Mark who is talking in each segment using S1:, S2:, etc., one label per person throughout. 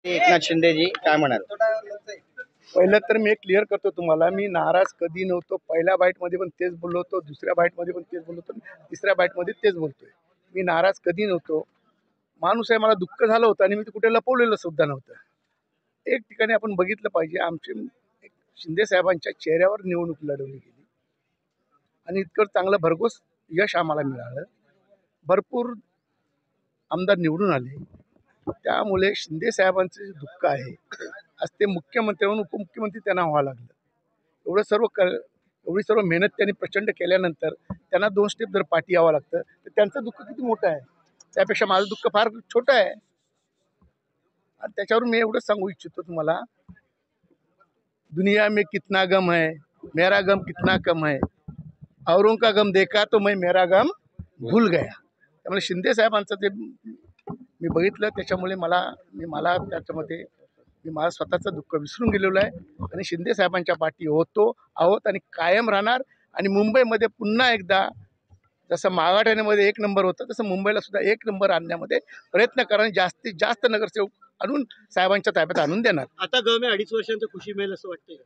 S1: एकनाथ शिंदेजी काय म्हणाल?
S2: पहिलं तर मी क्लिअर करतो तुम्हाला, मी नाराज कधी नव्हतो. पहिल्या बाईटमध्ये पण तेच बोललो होतो, दुसऱ्या बाईटमध्ये पण तेच बोललो होतो, तिसऱ्या बाईटमध्ये तेच बोलतोय. मी नाराज कधी नव्हतो. माणूस आहे, मला दुःख झालं होतं आणि मी ते कुठे लपवलेलं सुद्धा नव्हतं. एक ठिकाणी आपण बघितलं पाहिजे, आमचे शिंदे साहेबांच्या चेहऱ्यावर निवडणूक लढवली गेली आणि इतकं चांगलं भरघोस यश आम्हाला मिळालं. भरपूर आमदार निवडून आले. त्यामुळे शिंदे साहेबांचं जे दुःख आहे, आज ते मुख्यमंत्र्याहून उपमुख्यमंत्री त्यांना व्हावं लागलं. एवढी सर्व मेहनत त्यांनी प्रचंड केल्यानंतर त्यांना 2 स्टेप जर पाठी यावं लागतं, तर त्यांचं दुःख किती मोठं आहे. त्यापेक्षा माझं दुःख फार छोटं आहे. आणि त्याच्यावरून मी एवढंच सांगू इच्छितो तुम्हाला, दुनिया में कितना गम है, मेरा गम कितना कम है, औरों का गम देखा तो मैं मेरा गम भूल गया. त्यामुळे शिंदे साहेबांचं ते मी बघितलं, त्याच्यामुळे मला त्याच्यामध्ये मी माझं स्वतःचं दुःख विसरून गेलेलो आहे आणि शिंदे साहेबांच्या पाठी आहोत आणि कायम राहणार. आणि मुंबईमध्ये पुन्हा एकदा जसं मागाठ्यामध्ये 1 नंबर होतं, तसं मुंबईला सुद्धा 1 नंबर आणण्यामध्ये प्रयत्न करा. जास्तीत जास्त नगरसेवक आणून साहेबांच्या ताब्यात आणून देणार.
S3: आता गम आहे 2.5 वर्षांचं खुशी मिळेल असं वाटतंय का?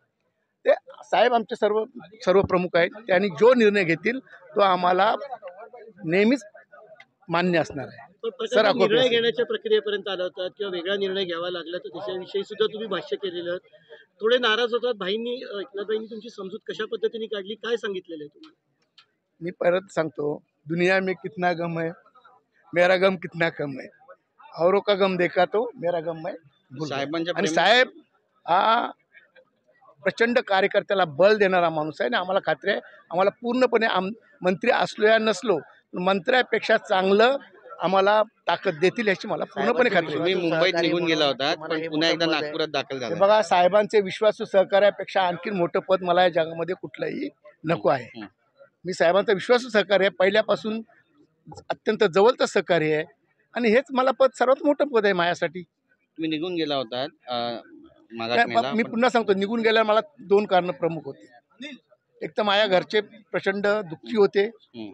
S2: ते साहेब आमचे सर्व प्रमुख आहेत. त्यांनी जो निर्णय घेतील तो आम्हाला नेहमीच मान्य असणार आहे.
S3: सर, निर्णय घेण्याच्या प्रक्रियेपर्यंत आला होता किंवा वेगळा निर्णय घ्यावा लागला तर त्याच्याविषयी सुद्धा तुम्ही भाष्य केलेलं. थोडे नाराज होतात एकनाथभाईंनी तुमची समजूत कशा पद्धतीने काढली, काय सांगितलेलं आहे तुम्हाला?
S2: मी परत सांगतो, दुनिया में कितना गम है, मेरा गम कितना कम है, औरों का गम देखा तो मेरा गम है भूल गया. आणि साहेब हा प्रचंड कार्यकर्त्याला बल देणारा माणूस आहे आणि आम्हाला खात्री आहे, आम्हाला पूर्णपणे मंत्री असलो या नसलो, मंत्र्यापेक्षा चांगलं आम्हाला ताकद देतील याची मला पूर्णपणे खात्री आहे.
S1: तुम्ही मुंबईत निघून गेला होता, पण पुन्हा एकदा नागपुरात दाखल झाला.
S2: बघा, साहेबांचे विश्वासू सहकार्यापेक्षा आणखी मोठं पद मला या जगामध्ये कुठलंही नको आहे. मी साहेबांचा विश्वासू सहकार्य आहे, पहिल्यापासून अत्यंत जवळचं सहकार्य आहे आणि हेच मला पद सर्वात मोठं पद आहे माझ्यासाठी.
S1: तुम्ही निघून गेला होता
S2: मी पुन्हा सांगतो, निघून गेल्यावर मला 2 कारणं प्रमुख होती. एक तर माझ्या घरचे प्रचंड दुःखी होते,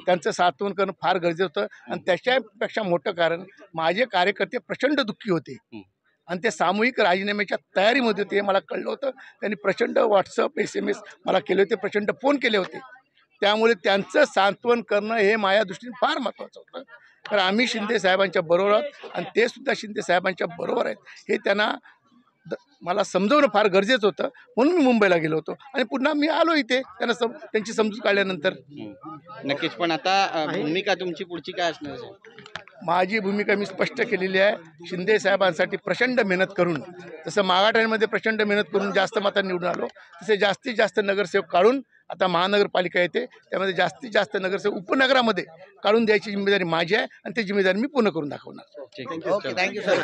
S2: त्यांचं सांत्वन करणं फार गरजेचं होतं आणि त्याच्यापेक्षा मोठं कारण माझे कार्यकर्ते प्रचंड दुःखी होते आणि ते सामूहिक राजीनाम्याच्या तयारीमध्ये होते. मला कळलं होतं. त्यांनी प्रचंड व्हॉट्सअप SMS मला केले होते, प्रचंड फोन केले होते. त्यामुळे त्यांचं सांत्वन करणं हे माझ्या दृष्टीने फार महत्त्वाचं होतं. तर आम्ही शिंदे साहेबांच्या बरोबर आहोत आणि ते सुद्धा शिंदे साहेबांच्या बरोबर आहेत हे त्यांना मला समजवणं फार गरजेचं होतं. म्हणून मी मुंबईला गेलो होतो आणि पुन्हा मी आलो इथे त्यांची समजूत काढल्यानंतर.
S1: नक्कीच. पण आता भूमिका तुमची पुढची काय असणार आहे?
S2: माझी भूमिका मी स्पष्ट केलेली आहे. शिंदे साहेबांसाठी प्रचंड मेहनत करून, जसं मागाठ्यामध्ये प्रचंड मेहनत करून जास्त मतांनी निवडून आलो, तसे जास्तीत जास्त नगरसेवक काढून आता महानगरपालिका येते, त्यामध्ये जास्तीत जास्त नगरसेवक उपनगरामध्ये काढून द्यायची जिम्मेदारी माझी आहे आणि ती जिम्मेदारी मी पूर्ण करून दाखवणार.
S1: Thank you sir.